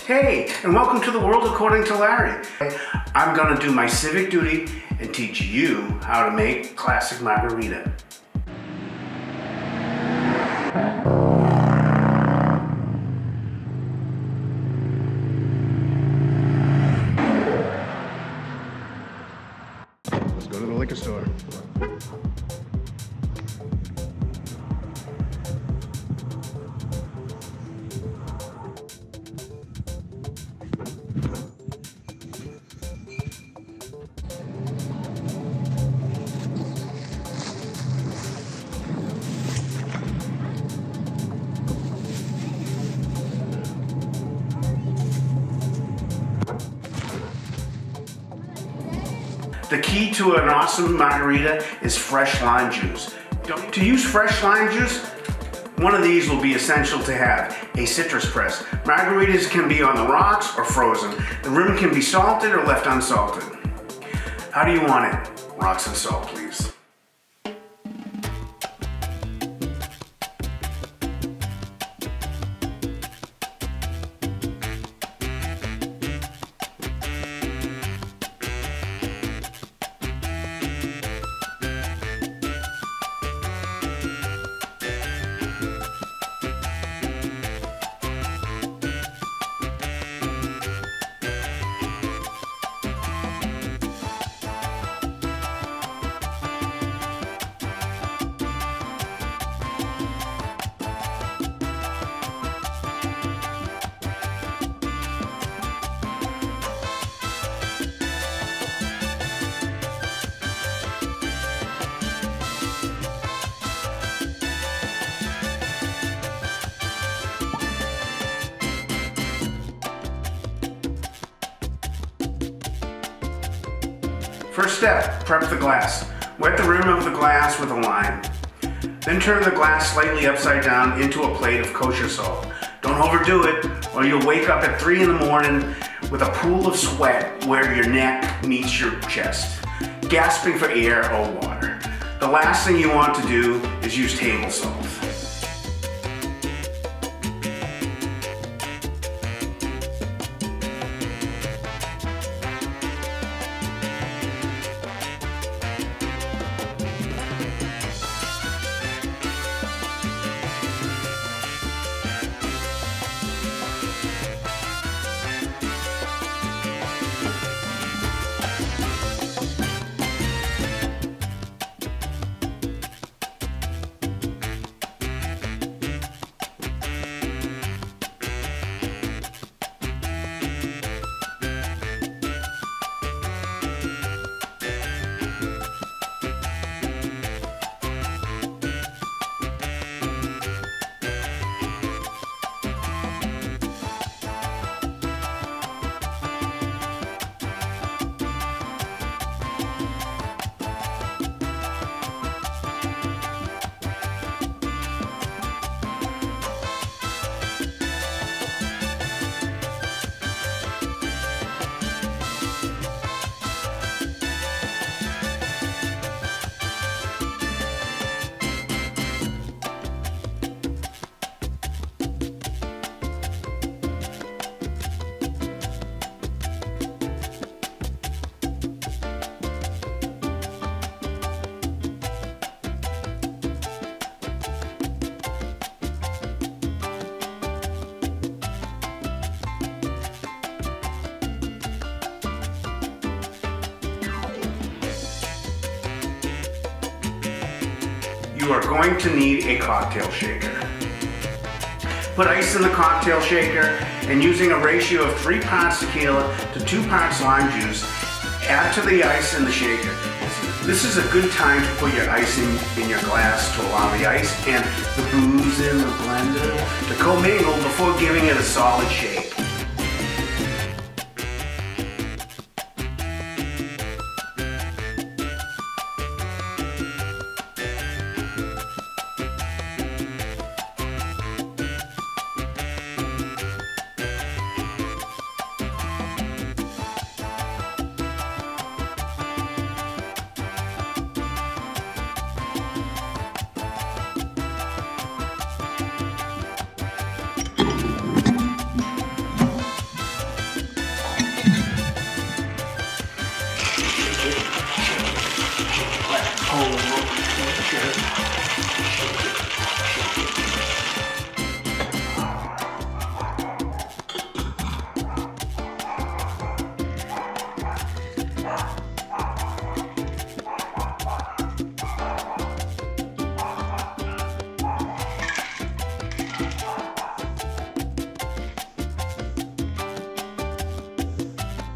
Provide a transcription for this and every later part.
Hey, and welcome to the world according to Larry. I'm gonna do my civic duty and teach you how to make classic margarita. Let's go to the liquor store. The key to an awesome margarita is fresh lime juice. To use fresh lime juice, one of these will be essential to have, a citrus press. Margaritas can be on the rocks or frozen. The rim can be salted or left unsalted. How do you want it? Rocks and salt, please. First step, prep the glass. Wet the rim of the glass with a lime. Then turn the glass slightly upside down into a plate of kosher salt. Don't overdo it, or you'll wake up at 3 in the morning with a pool of sweat where your neck meets your chest, gasping for air or water. The last thing you want to do is use table salt. You are going to need a cocktail shaker. Put ice in the cocktail shaker and using a ratio of 3 parts tequila to 2 parts lime juice, add to the ice in the shaker. This is a good time to put your ice in your glass to allow the ice and the booze in the blender to commingle before giving it a solid shake.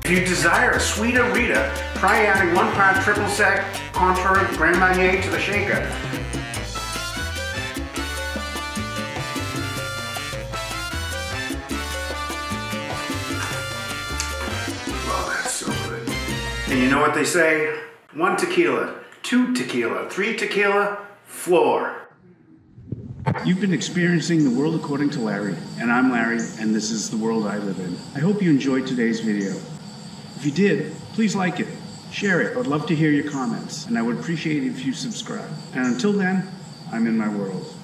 If you desire a sweeter Rita, try adding 1 part triple sec Contour Grand Marnier to the shaker. Oh, that's so good. And you know what they say? 1 tequila, 2 tequila, 3 tequila, floor. You've been experiencing The World According to Larry, and I'm Larry, and this is the world I live in. I hope you enjoyed today's video. If you did, please like it, share it. I would love to hear your comments, and I would appreciate it if you subscribe. And until then, I'm in my world.